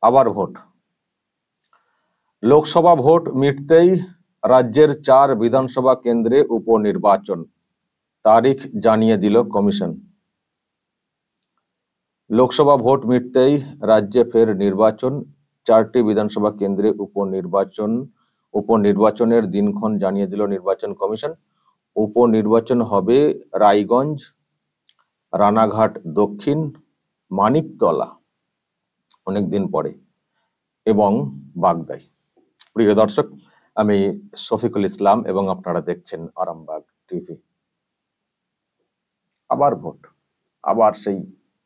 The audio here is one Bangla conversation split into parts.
আবার ভোট। লোকসভা ভোট মিটতেই রাজ্যের 4 বিধানসভা কেন্দ্রে উপনির্বাচন, তারিখ জানিয়ে দিল কমিশন। লোকসভা ভোট মিটতেই রাজ্যে ফের নির্বাচন, 4টি বিধানসভা কেন্দ্রে উপনির্বাচনের দিনক্ষণ জানিয়ে দিল নির্বাচন কমিশন। উপনির্বাচন হবে রায়গঞ্জ, রানাঘাট দক্ষিণ, মানিকতলা অনেকদিন পরে এবং বাগদায়। প্রিয় দর্শক, আমি শফিকুল ইসলাম এবং আপনারা দেখছেন আরামবাগ টিভি। আবার ভোট, আবার সেই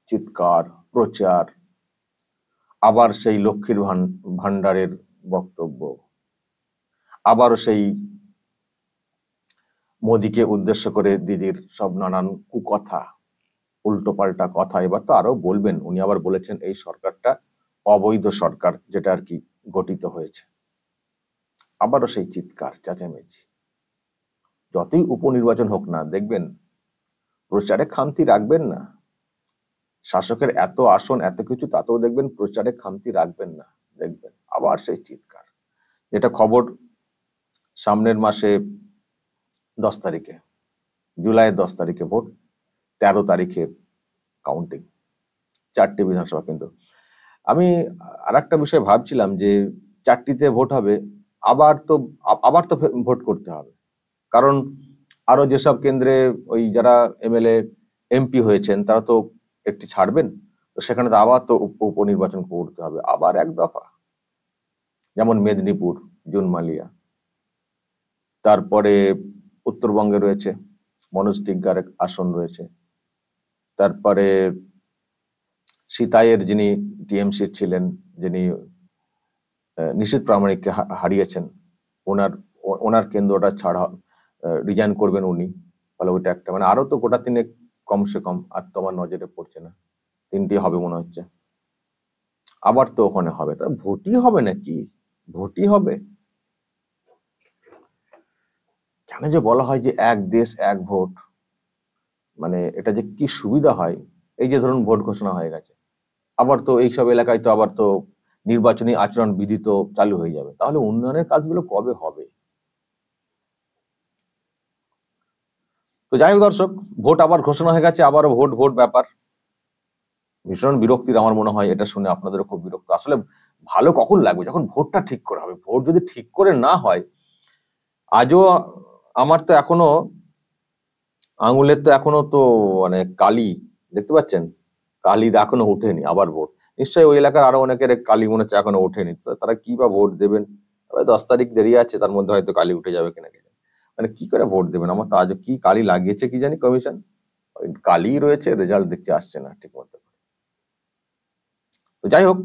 চিৎকার, প্রচার, আবার সেই লক্ষ্মীর ভান্ডারের বক্তব্য, আবারও সেই মোদিকে উদ্দেশ্য করে দিদির সব নানান কুকথা, উল্টো পাল্টা কথা। এবার তো আরো বলবেন, উনি আবার বলেছেন এই সরকারটা অবৈধ সরকার, যেটা আর কি গঠিত হয়েছে। আবারও সেই চিৎকার, চেঁচামেচি। যতই উপনির্বাচন হোক না, দেখবেন প্রচারে খামতি রাখবেন না। শাসকের এত আসন, এত কিছু, তাতেও দেখবেন প্রচারে খামতি রাখবেন না। দেখবেন আবার সেই চিৎকার। যেটা খবর, সামনের মাসে 10 তারিখে, জুলাইয়ের 10 তারিখে ভোট, 13 তারিখে কাউন্টিং, 4টি বিধানসভা। কিন্তু আমি আর একটা বিষয় ভাবছিলাম যে 4টিতে ভোট হবে, আবার তো ভোট করতে হবে। কারণ আরো যেসব কেন্দ্রে ওই যারা এমএলএ এমপি হয়েছেন তারা তো একটি ছাড়বেন, তো সেখানে তো আবার তো উপনির্বাচন করতে হবে, আবার এক দফা। যেমন মেদিনীপুর, জুনমালিয়া, তারপরে উত্তরবঙ্গে রয়েছে মনোজ টিগ্গার আসন রয়েছে, তারপরে সিতাইয়ের যিনি টিএমসি ছিলেন, যিনি নিশীথ প্রামাণিককে হারিয়েছেন, ওনার কেন্দ্রটা ছাড়া রিজাইন করবেন উনি, ফলে ওইটা একটা, মানে আরো তো গোটা 3 কমসে কম, আর তোমার নজরে পড়ছে না, 3টি হবে মনে হচ্ছে। আবার তো ওখানে হবে, তা ভোটই হবে নাকি? ভোটই হবে। কেন যে বলা হয় যে এক দেশ এক ভোট, মানে এটা যে কি সুবিধা হয়। এই যে ধরুন ভোট ঘোষণা হয়ে গেছে, আবার তো এইসব এলাকায় তো আবার তো নির্বাচনী আচরণ বিধি তো চালু হয়ে যাবে, তাহলে উন্নয়নের কাজগুলো কবে হবে? তো যাই হোক দর্শক, ভোট আবার ঘোষণা হয়ে গেছে, আবারও ভোট ভোট ব্যাপার। ভীষণ বিরক্তির আমার মনে হয় এটা শুনে, আপনাদেরও খুব বিরক্ত। আসলে ভালো কখন লাগবে? যখন ভোটটা ঠিক করা হবে। ভোট যদি ঠিক করে না হয়, আজও আমার তো এখনো আঙুলের তো এখনো তো মানে কালি, দেখতে পাচ্ছেন, কালি এখনো ওঠেনি। আবার ভোট, নিশ্চয়ই ওই এলাকার আরো অনেকের কালি মনে হচ্ছে এখনো ওঠেনি, তারা কি বা ভোট দেবেন? 10 তারিখ দেরি আছে, তার মধ্যে হয়তো কালি উঠে যাবে কিনা, মানে কি করে ভোট দেবেন? আমার তো আজও কি কালি লাগিয়েছে কি জানি কমিশন, কালি রয়েছে, রেজাল্ট দেখতে আসছে না ঠিক মতো। তো যাই হোক,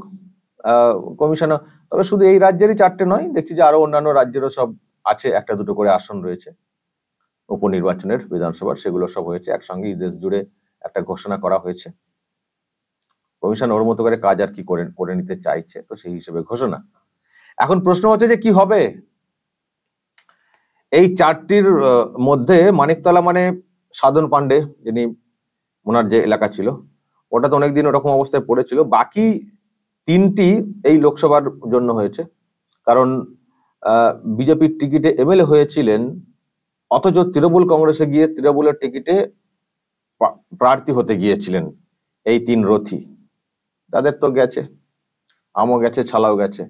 কমিশন, তবে শুধু এই রাজ্যেরই 4টে নয়, দেখছি যে আরো অন্যান্য রাজ্যেরও সব আছে, 1-2 করে আসন রয়েছে উপনির্বাচনের বিধানসভার, সেগুলো সব হয়েছে একসঙ্গে, দেশ জুড়ে একটা ঘোষণা করা হয়েছে। কমিশন ওর মতো করে কাজ আর কি করে নিতে চাইছে, তো সেই হিসেবে ঘোষণা। এখন প্রশ্ন হচ্ছে যে কি হবে এই 4টির মধ্যে। মানিকতলা মানে সাধন পান্ডে, যিনি ওনার যে এলাকা ছিল, ওটা তো অনেকদিন ওরকম অবস্থায় পড়েছিল। বাকি 3টি এই লোকসভার জন্য হয়েছে, কারণ বিজেপির টিকিটে এমএলএ হয়েছিলেন, অথচ তৃণমূল কংগ্রেসে গিয়ে তৃণমূলের টিকিটে প্রার্থী হতে গিয়েছিলেন এই 3 রথী। তাদের তো গেছে, আমও গেছে, ছালাও গেছে,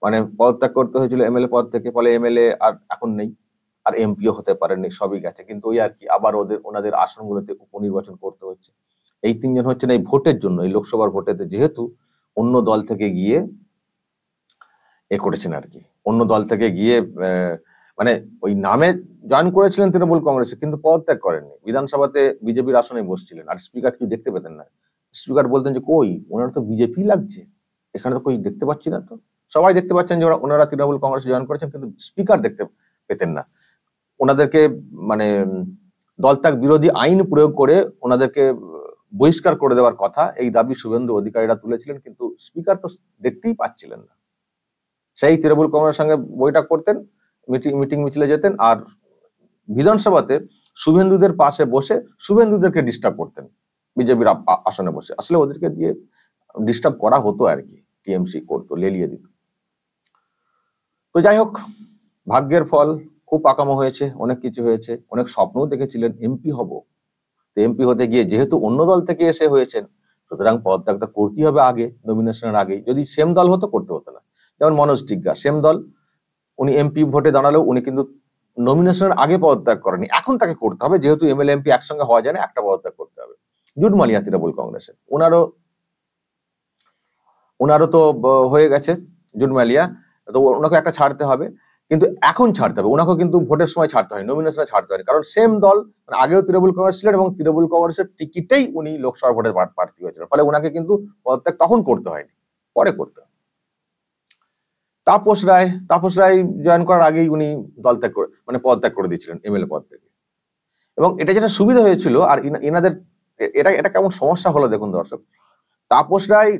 মানে পদত্যাগ করতে হয়েছিল এমএলএ পদ থেকে, ফলে এমএলএ আর এখন নেই, আর এমপিও হতে পারেননি, সবই গেছে। কিন্তু ওই আর কি, আবার ওনাদের আসনগুলোতে উপনির্বাচন করতে হচ্ছে। এই 3 জন হচ্ছেন এই ভোটের জন্য, এই লোকসভার ভোটেতে, যেহেতু অন্য দল থেকে গিয়ে করেছেন আর কি, অন্য দল থেকে গিয়ে মানে ওই নামে জয়েন করেছিলেন তৃণমূল কংগ্রেসে, কিন্তু পদত্যাগ করেননি। বিধানসভাতে বিজেপির আসনে বসছিলেন, আর স্পিকার কি দেখতে পেতেন না। স্পিকার বলতেন যে কই, ওনারা তো বিজেপি লাগছে, এখানে তো কই দেখতে পাচ্ছি না। তো সবাই দেখতে পাচ্ছেন যে ওনারা তৃণমূল কংগ্রেসে জয়েন করেছেন, কিন্তু স্পিকার দেখতে পেতেন না। ওনাদেরকে মানে দলত্যাগ বিরোধী আইন প্রয়োগ করে ওনাদেরকে বহিষ্কার করে দেওয়ার কথা, এই দাবি শুভেন্দু অধিকারীরা তুলেছিলেন, কিন্তু স্পিকার তো দেখতেই পাচ্ছিলেন না। সেই তৃণমূল কংগ্রেসের সঙ্গে বৈঠক করতেন, মিটিং মিছিলে যেতেন, আর বিধানসভাতে শুভেন্দুদের পাশে বসে শুভেন্দুদেরকে ডিস্টার্ব করতেন বিজেপির আসনে বসে। আসলে ওদেরকে দিয়ে ডিস্টার্ব করা হতো আর কি, টিএমসি করতো, লেলিয়ে দিত। তো যাই হোক, ভাগ্যের ফল, খুব পাকামো হয়েছে, অনেক কিছু হয়েছে, অনেক স্বপ্নও দেখেছিলেন এমপি হব। তো এমপি হতে গিয়ে যেহেতু অন্য দল থেকে এসে হয়েছেন, সুতরাং পদত্যাগটা করতেই হবে আগে, নমিনেশনের আগে। যদি সেম দল হতো করতে হতো না। যেমন মনোজ টিগ্গা, সেম দল, উনি এমপি ভোটে দাঁড়ালেও উনি কিন্তু নমিনেশনের আগে পদত্যাগ করেনি। এখন তাকে করতে হবে, যেহেতু এমএলএ এমপি একসঙ্গে হওয়া যায় না, একটা পদত্যাগ করতে হবে। জুট মালিয়া তৃণমূল কংগ্রেসের, ওনারও তো হয়ে গেছে জুট মালিয়া, তো ওনাকে একটা ছাড়তে হবে, কিন্তু এখন ছাড়তে হবে ওনাকেও, কিন্তু ভোটের সময় ছাড়তে হয়, নমিনেশনে ছাড়তে হয়, কারণ সেম দল, মানে আগেও তৃণমূল কংগ্রেস ছিলেন এবং তৃণমূল কংগ্রেসের টিকিটেই উনি লোকসভা ভোটে প্রার্থী হয়েছিল, ফলে ওনাকে কিন্তু পদত্যাগ তখন করতে হয়নি, পরে করতে হয়। তাপস রায় জয়েন করার আগেই উনি দল ত্যাগ করে, মানে পদত্যাগ করে দিয়েছিলেন এমএলএ পদ থেকে। এবং এটা যেটা সুবিধা হয়েছিল, আর এনাদের এটা কেমন সমস্যা হলো দেখুন দর্শক, তাপস রায়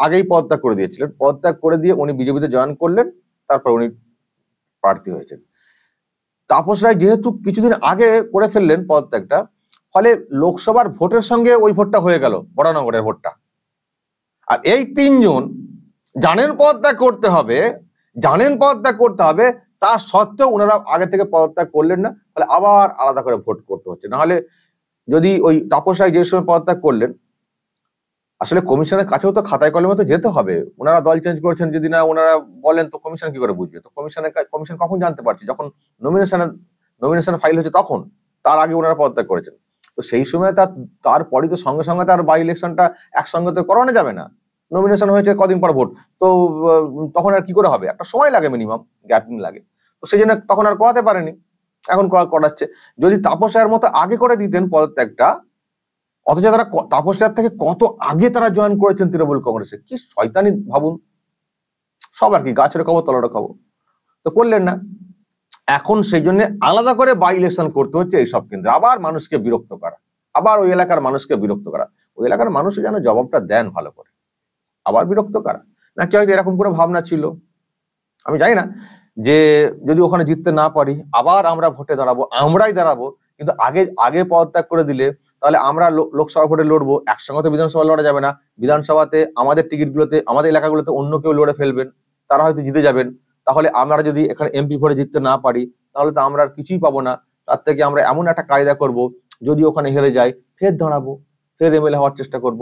আগেই পদত্যাগ করে দিয়েছিলেন, পদত্যাগ করে দিয়ে উনি বিজেপিতে জয়েন করলেন, তারপর উনি প্রার্থী হয়েছেন। তাপস রায় যেহেতু কিছুদিন আগে করে ফেললেন পদত্যাগটা, ফলে লোকসভার ভোটের সঙ্গে ওই ভোটটা হয়ে গেল, বড়নগরের ভোটটা। আর এই তিনজন জানেন পদত্যাগ করতে হবে, তা সত্ত্বেও ওনারা আগে থেকে পদত্যাগ করলেন না, ফলে আবার আলাদা করে ভোট করতে হচ্ছে। নাহলে যদি ওই তাপস রায় যে সময় পদত্যাগ করলেন, আসলে কমিশনের কাছেও তো খাতায় কলমে তো যেতে হবে, ওনারা দল চেঞ্জ করেছেন, যদি না ওনারা বলেন তো কমিশন কি করে বুঝবে? তো কমিশন কখন জানতে পারছে? যখন নমিনেশন ফাইল হচ্ছে তখন, তার আগে ওনারা পদত্যাগ করেছেন। তো সেই সময় তারপরই তো সঙ্গে সঙ্গে তার বাই ইলেকশনটা একসঙ্গে তো করানো যাবে না, নমিনেশন হয়েছে কদিন পর ভোট, তো তখন আর কি করে হবে? একটা সময় লাগে, মিনিমাম গ্যাপিং লাগে, তো সেই জন্য তখন আর করাতে পারেনি, এখন করাচ্ছে। যদি তাপস রায়ের মতো আগে করে দিতেন পদত্যাগটা, অথচ তারা তাপস রায়ের থেকে কত আগে তারা জয়েন করেছেন তৃণমূল কংগ্রেসে, কি শয়তানি ভাবুন, সব আর কি গাছের খবর তলার খবর, তো করলেন না। এখন সেই জন্য আলাদা করে বাই ইলেকশন করতে হচ্ছে এইসব কেন্দ্রে, আবার মানুষকে বিরক্ত করা, আবার ওই এলাকার মানুষকে বিরক্ত করা, ওই এলাকার মানুষ যেন জবাবটা দেন ভালো করে, আবার বিরক্ত করা, নাকি হয়তো এরকম করে ভাবনা ছিল, আমি জানি না, যে যদি ওখানে জিততে না পারি আবার আমরা ভোটে আমরাই দাঁড়াবো, কিন্তু আগে পদত্যাগ করে দিলে তাহলে আমরা লোকসভা ভোটে লড়বো, একসঙ্গে তো বিধানসভা লড়া যাবে না, বিধানসভাতে আমাদের টিকিটগুলোতে, আমাদের এলাকাগুলোতে অন্য কেউ লড়ে ফেলবেন, তারা হয়তো জিতে যাবেন, তাহলে আমরা যদি এখানে এমপি ভোটে জিততে না পারি, তাহলে তো আমরা আর কিছুই পাবো না। তার থেকে আমরা এমন একটা কায়দা করব, যদি ওখানে হেরে যাই ফের দাঁড়াবো, ফের এমএলএ হওয়ার চেষ্টা করব,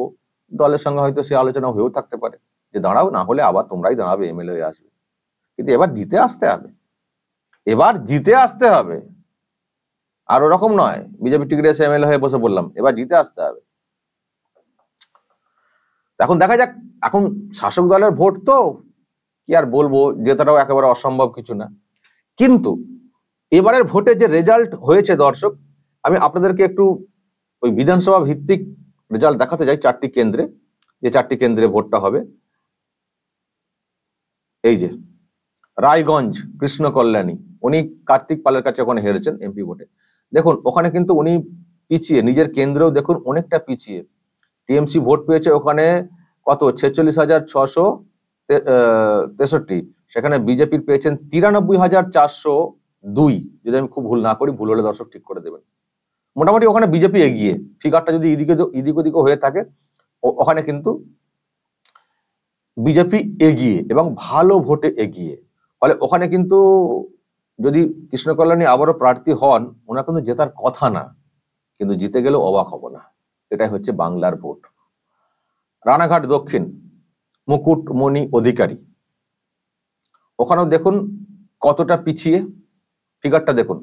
দলের সঙ্গে হয়তো সে আলোচনা হয়েও থাকতে পারে যে দাঁড়াও, না হলে আবার তোমরাই দাঁড়াবে, এমএলএ হয়ে আসবে। কিন্তু এবার জিতে আসতে হবে, আর ওরকম নয় বিজেপি টিকিটে এসে এমএলএ হয়ে বসে বললাম, এবার জিতে আসতে হবে। এখন দেখা যাক, এখন শাসক দলের ভোট তো কি আর বলবো, জেতাটাও একেবারে অসম্ভব কিছু না, কিন্তু এবারের ভোটে যে রেজাল্ট হয়েছে দর্শক, আমি আপনাদেরকে একটু ওই বিধানসভা ভিত্তিক রেজাল্ট দেখাতে যাই, যে 4টি কেন্দ্রে ভোটটা হবে। এই যে রায়গঞ্জ কৃষ্ণ কল্যাণী, উনি কার্তিক পালের কাছে ওখানে হেরেছেন এমপি ভোটে। দেখুন ওখানে কিন্তু উনি পিছিয়ে, নিজের কেন্দ্রেও দেখুন অনেকটা পিছিয়ে, টিএমসি ভোট পেয়েছে ওখানে কত 46,663, সেখানে বিজেপির পেয়েছেন 93,402, যদি আমি খুব ভুল না করি, ভুল হলে দর্শক ঠিক করে দেবেন। মোটামুটি ওখানে বিজেপি এগিয়ে, ফিগারটা যদি এদিক ওদিকে হয়ে থাকে, ওখানে কিন্তু বিজেপি এগিয়ে এবং ভালো ভোটে এগিয়ে, ফলে ওখানে কিন্তু যদি কৃষ্ণ কল্যাণী আবারও প্রার্থী হন, ওনার কিন্তু জেতার কথা না, কিন্তু জিতে গেলেও অবাক হব না। এটাই হচ্ছে বাংলার ভোট। রানাঘাট দক্ষিণ মুকুটমণি অধিকারী, ওখানেও দেখুন কতটা পিছিয়ে, ফিগারটা দেখুন,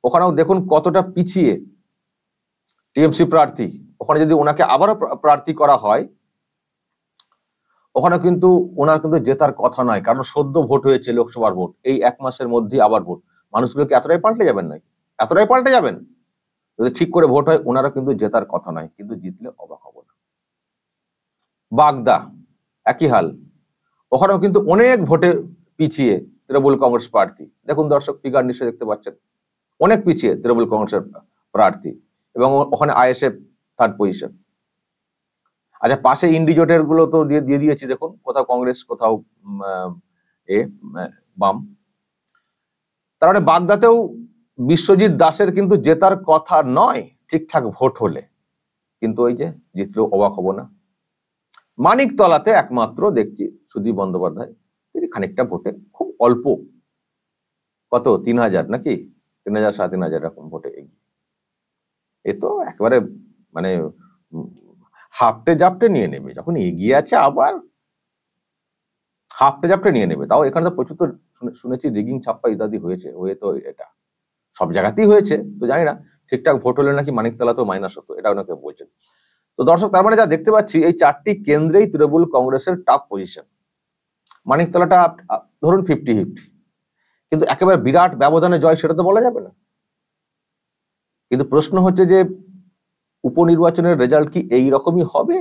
ওখানেও দেখুন কতটা পিছিয়ে টিএমসি প্রার্থী। ওখানে যদি ওনাকে আবারও প্রার্থী করা হয়, ওখানে কিন্তু ওনার কিন্তু জেতার কথা নয়, কারণ সদ্য ভোট হয়েছে, লোকসভার ভোট, এই 1 মাসের মধ্যে আবার ভোট, মানুষগুলোকে এতটাই পাল্টে যাবেন, যদি ঠিক করে ভোট হয়, ওনারা কিন্তু জেতার কথা নয়, কিন্তু জিতলে অবাক হব না। বাগদা একই হাল, ওখানেও কিন্তু অনেক ভোটে পিছিয়ে তৃণমূল কংগ্রেস প্রার্থী, দেখুন দর্শক ফিগার নিশ্চয়ই দেখতে পাচ্ছেন, অনেক পিছিয়ে তৃণমূল কংগ্রেসের প্রার্থী, এবং ওখানে আইএসএফ 3rd পজিশন। আচ্ছা, পাশে ইন্ডিজোটের গুলো তো দিয়ে দিয়েছি, দেখুন কোথাও কংগ্রেস, কোথাও বাম। তার মানে বাগদাতেও বিশ্বজিৎ দাসের কিন্তু জেতার কথা নয় ঠিকঠাক ভোট হলে, কিন্তু ওই যে জিতলেও অবাক হব না। মানিকতলাতে একমাত্র দেখছি সুদীপ বন্দ্যোপাধ্যায়, তিনি খানিকটা ভোটে, খুব অল্প, কত 3000 নাকি 3000 3,500 এরকম ভোটে এগিয়ে। এ তো একেবারে মানে হাফটে জাপটে নিয়ে নেবে, যখন এগিয়ে আছে আবার হাফটে জাপটে নিয়ে নেবে। তাও এখানে তো প্রচুর তো শুনেছি রিগিং ছাপ্পা ইত্যাদি হয়েছে, হয়ে তো এটা সব জায়গাতেই হয়েছে, তো জানি না ঠিকঠাক ভোট হলে নাকি মানিকতলাতেও মাইনাস হতো, এটা ওনাকে বলছেন। তো দর্শক, তার মানে যা দেখতে পাচ্ছি এই 4টি কেন্দ্রেই তৃণমূল কংগ্রেসের টাফ পজিশন। মানিকতলাটা ধরুন 50-50, কিন্তু একেবারে বিরাট ব্যবধানে জয় সেটা তো বলা যাবে না। কিন্তু প্রশ্ন হচ্ছে যে উপনির্বাচনের রেজাল্ট কি এই রকমই হবে?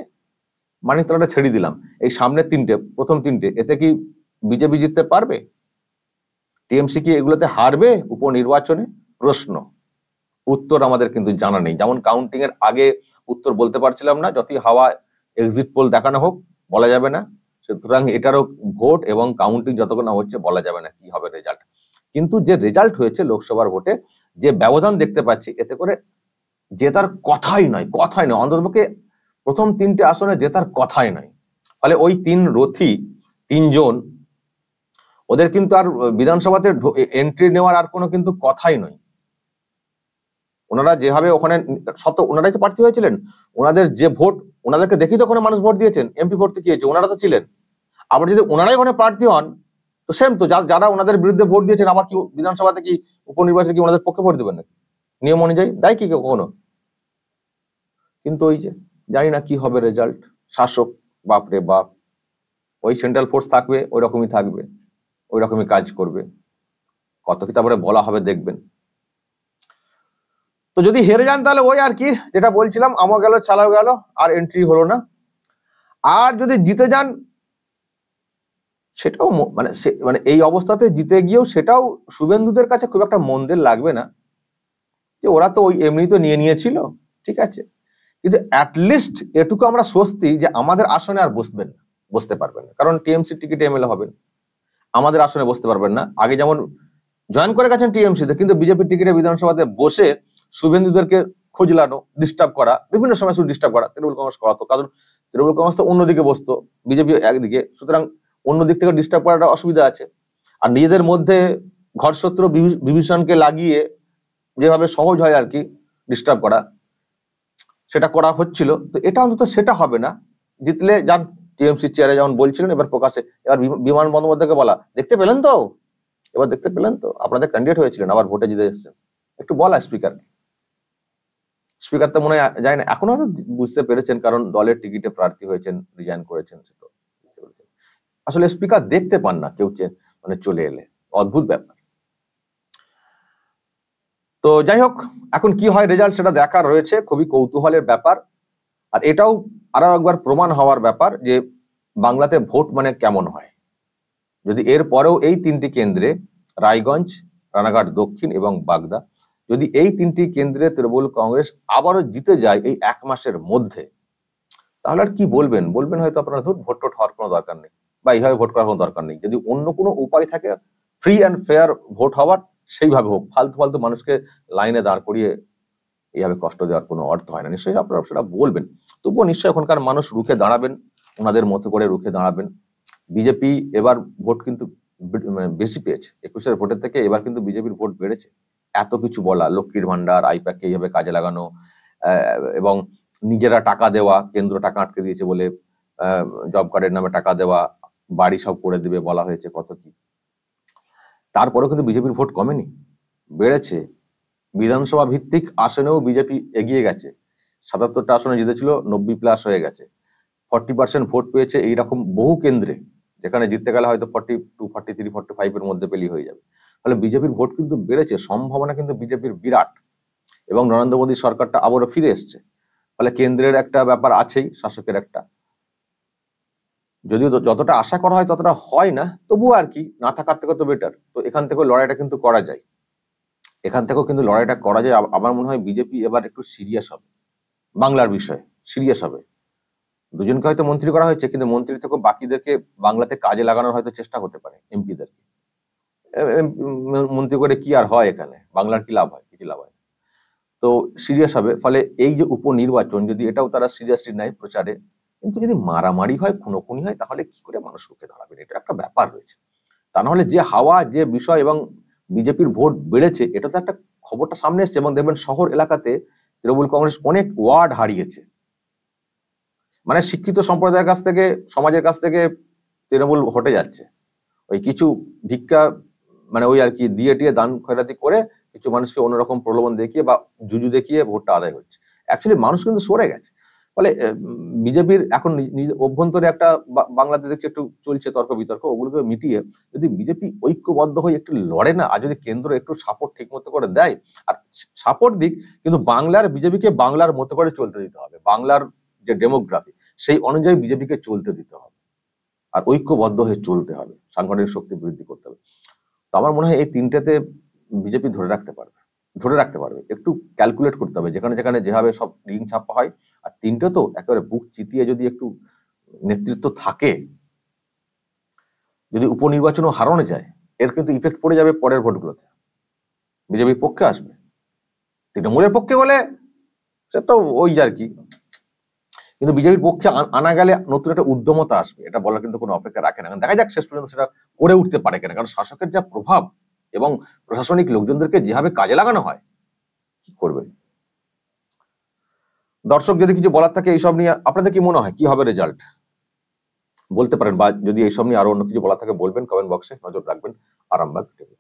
মানিকতলাটা ছেড়ে দিলাম, এই সামনের প্রথম তিনটে, এতে কি বিজেপি জিততে পারবে? টিএমসি কি এগুলোতে হারবে উপনির্বাচনে? প্রশ্ন, উত্তর আমাদের কিন্তু জানা নেই। যেমন কাউন্টিং এর আগে উত্তর বলতে পারছিলাম না, যতই হাওয়া এক্সিট পোল দেখানো হোক বলা যাবে না। সুতরাং এটারও ভোট এবং কাউন্টিং যতক্ষণ না হচ্ছে বলা যাবে না কি হবে রেজাল্ট। কিন্তু যে রেজাল্ট হয়েছে লোকসভার ভোটে, যে ব্যবধান দেখতে পাচ্ছি, এতে করে জেতার কথাই নয়, অন্ততপক্ষে প্রথম 3টে আসনে জেতার কথাই নয়। ফলে ওই 3 রথী 3 জন, ওদের কিন্তু আর বিধানসভাতে এন্ট্রি নেওয়ার আর কোনো কিন্তু কথাই নয়। ওনারা যেভাবে ওখানে সব তো ওনারাই তো প্রার্থী হয়েছিলেন, ওনাদের যে ভোট, ওনাদেরকে দেখি তো ওখানে মানুষ ভোট দিয়েছেন, এমপি ভোট কি হয়েছে, ওনারা তো ছিলেন। আবার যদি ওনারাই ওখানে প্রার্থী হন, তো সেম তো, যারা ওনাদের বিরুদ্ধে ভোট দিয়েছেন আবার কি বিধানসভাতে কি উপনির্বাচনে কি ওনাদের পক্ষে ভোট দেবেন নাকি? নিয়ম অনুযায়ী দেয় কি কখনো? কিন্তু ওই যে জানি না কি হবে রেজাল্ট। শাসক বাপরে বাপ, ওই সেন্ট্রাল ফোর্স থাকবে, ওই রকমই থাকবে, ওই রকমই কাজ করবে, কত কি তারপরে বলা হবে দেখবেন। তো যদি হেরে যান তাহলে ওই আর কি, যেটা বলছিলাম, আমও গেল চালাও গেল, আর এন্ট্রি হলো না। আর যদি জিতে যান সেটাও মানে এই অবস্থাতে জিতে গিয়েও সেটাও শুভেন্দুদের কাছে খুব একটা মন্দের লাগবে না, যে ওরা তো ওই এমনি তো নিয়েছিল, ঠিক আছে। কিন্তু অ্যাটলিস্ট এটুকু আমরা স্বস্তি যে আমাদের আসনে আর বসতে পারবেন না, কারণ টিএমসি টিকিটে এমএলএ হবেন, আমাদের আসনে বসতে পারবেন না। আগে যেমন জয়েন করে গেছেন টিএমসিতে, কিন্তু বিজেপির টিকিটে বিধানসভাতে বসে শুভেন্দুদেরকে খোঁজলানো, ডিস্টার্ব করা, বিভিন্ন সময় শুধু ডিস্টার্ব করা তৃণমূল কংগ্রেস করাতো, কারণ তৃণমূল কংগ্রেস তো অন্যদিকে বসতো, বিজেপি একদিকে, সুতরাং অন্য দিক থেকে ডিস্টার্ব করাটা অসুবিধা আছে। আর নিজেদের মধ্যে ঘরশত্রু বিভীষণকে লাগিয়ে যেভাবে সহজ হয় আর কি ডিস্টার্ব করা, সেটা করা হচ্ছিল। তো এটা অন্তত সেটা হবে না, জিতলে যান টিএমসি চেয়ারে, যেমন বলছিলেন। এবার প্রকাশে, এবার বিমান বন্দ্যোপাধ্যায়কে বলা, দেখতে পেলেন তো, এবার দেখতে পেলেন তো আপনাদের ক্যান্ডিডেট হয়েছিলেন, আবার ভোটে জিতে এসেছেন, একটু বলা স্পিকার তো মনে হয় যায় না এখনো, বুঝতে পেরেছেন, কারণ দলের টিকিটে প্রার্থী হয়েছেন, রিজাইন করেছেন, সে তো আসলে স্পিকার দেখতে পান না কেউ মানে চলে এলে, অদ্ভুত ব্যাপার। তো যাই হোক, এখন কি হয় রেজাল্ট সেটা দেখার রয়েছে, খুবই কৌতূহলের ব্যাপার। আর এটাও আরো একবার প্রমাণ হওয়ার ব্যাপার যে বাংলাতে ভোট মানে কেমন হয়। যদি এর পরেও এই 3টি কেন্দ্রে, রায়গঞ্জ, রানাঘাট দক্ষিণ এবং বাগদা, যদি এই 3টি কেন্দ্রে তৃণমূল কংগ্রেস আবারও জিতে যায় এই 1 মাসের মধ্যে, তাহলে আর কি বলবেন হয়তো আপনারা, ধর ভোট হওয়ার কোনো দরকার নেই, বা এইভাবে ভোট করার কোনো দরকার নেই। যদি অন্য কোনো উপায় থাকে ফ্রি অ্যান্ড ফেয়ার ভোট হওয়ার, সেইভাবে হোক। ফালতু মানুষকে লাইনে দাঁড় করিয়ে এইভাবে কষ্ট দেওয়ার কোনো অর্থ হয় না। নিশ্চয়ই আপনারা সেটা বলবেন, তবুও নিশ্চয়ই এখনকার মানুষ রুখে দাঁড়াবেন, ওনাদের মতো করে রুখে দাঁড়াবেন। বিজেপি এবার ভোট কিন্তু বেশি পেয়েছে, 21-এর ভোটের থেকে এবার কিন্তু বিজেপির ভোট বেড়েছে। এত কিছু বলা, লক্ষ্মীর ভান্ডার, আইপ্যাককে এইভাবে কাজে লাগানো, এবং নিজেরা টাকা দেওয়া, কেন্দ্র টাকা আটকে দিয়েছে বলে জব কার্ডের নামে টাকা দেওয়া, বাড়ি সব করে দেবে বলা হয়েছে, কত কি। তারপরেও কিন্তু বিজেপির ভোট কমেনি, বেড়েছে। বিধানসভা ভিত্তিক আসনেও বিজেপি এগিয়ে গেছে, 77টা আসনে জিতেছিল, 90+ হয়ে গেছে। 40% ভোট পেয়েছে এইরকম বহু কেন্দ্রে, যেখানে জিততে গেলে হয়তো 42, 43, 45 এর মধ্যে পেলি হয়ে যাবে। ফলে বিজেপির ভোট কিন্তু বেড়েছে, সম্ভাবনা কিন্তু বিজেপির বিরাট, এবং নরেন্দ্র মোদী সরকারটা আবারও ফিরে এসছে। ফলে কেন্দ্রের একটা ব্যাপার আছেই, শাসকের একটা, যদিও যতটা আশা করা হয় ততটা হয় না, তবুও আর কি, না থাকার থেকে তো বেটার। তো এখান থেকেও লড়াইটা কিন্তু করা যায়, আমার মনে হয় বিজেপি এবার একটু সিরিয়াস হবে, বাংলার বিষয়ে সিরিয়াস হবে। দুজনকে হয়তো মন্ত্রী করা হয়েছে, কিন্তু মন্ত্রী থেকে বাকিদেরকে বাংলাতে কাজে লাগানোর হয়তো চেষ্টা হতে পারে, এমপিদেরকে। মন্ত্রী করে কি আর হয়, এখানে বাংলার কি লাভ হয়? কিছু লাভ হয়। তো সিরিয়াস হবে। ফলে এই যে উপনির্বাচন, যদি এটাও তারা সিরিয়াসলি নেয় প্রচারে, কিন্তু যদি মারামারি হয়, খুনোখুনি হয়, তাহলে কি করে মানুষ রুখে দাঁড়াবেন? এটা একটা ব্যাপার রয়েছে। তা নাহলে যে হাওয়া, যে বিষয় এবং বিজেপির ভোট বেড়েছে, এটা তো একটা খবরটা সামনে এসছে। এবং দেখবেন শহর এলাকাতে তৃণমূল কংগ্রেস অনেক ওয়ার্ড হারিয়েছে। মানে শিক্ষিত সম্প্রদায়ের কাছ থেকে, সমাজের কাছ থেকে তৃণমূল হটে যাচ্ছে। ওই কিছু ভিক্ষা, মানে ওই আর কি দিয়ে টিয়ে দান খয়রাতি করে কিছু মানুষকে অন্যরকম প্রলোভন দেখিয়ে বা জুজু দেখিয়ে ভোটটা আদায় হচ্ছে। অ্যাকচুয়ালি মানুষ কিন্তু সরে গেছে। ফলে বিজেপির এখন অভ্যন্তরে একটা বাংলাতে দেখছি একটু চলছে তর্ক বিতর্ক, ওগুলোকে মিটিয়ে যদি বিজেপি ঐক্যবদ্ধ হয়ে একটু লড়ে না, আর যদি কেন্দ্র একটু সাপোর্ট ঠিক মতো করে দেয়, আর সাপোর্ট দিক, কিন্তু বাংলার বিজেপিকে বাংলার মতো করে চলতে দিতে হবে। বাংলার যে ডেমোগ্রাফি, সেই অনুযায়ী বিজেপিকে চলতে দিতে হবে, আর ঐক্যবদ্ধ হয়ে চলতে হবে, সাংগঠনিক শক্তি বৃদ্ধি করতে হবে। তো আমার মনে হয় এই তিনটেতে বিজেপি ধরে রাখতে পারবে। একটু ক্যালকুলেট করতে হবে, যেখানে যেখানে যেভাবে সব রিং ছাপ্পা হয়। আর তিনটে তো একেবারে বুক চিতিয়ে যদি একটু নেতৃত্ব থাকে, যদি উপনির্বাচনও হারানো যায়, এর কিন্তু ইফেক্ট পড়ে যাবে পরের ভোটগুলোতে। বিজেপির পক্ষে আসবে, তৃণমূলের পক্ষে হলে সে তো ওই আর কি, কিন্তু বিজেপির পক্ষে আনা গেলে নতুন একটা উদ্যমতা আসবে, এটা বলার কিন্তু কোনো অপেক্ষা রাখে না। দেখা যাক শেষ পর্যন্ত সেটা করে উঠতে পারে কিনা, কারণ শাসকের যা প্রভাব এবং প্রশাসনিক লোকজনদেরকে যেভাবে কাজে লাগানো হয়, কি করবেন। দর্শক যদি কিছু বলার থাকে এইসব নিয়ে, আপনাদের কি মনে হয় কি হবে রেজাল্ট, বলতে পারেন, বা যদি এইসব নিয়ে আরো অন্য কিছু বলা থাকে বলবেন কমেন্ট বক্সে। নজর রাখবেন আরামবাগ টিভি।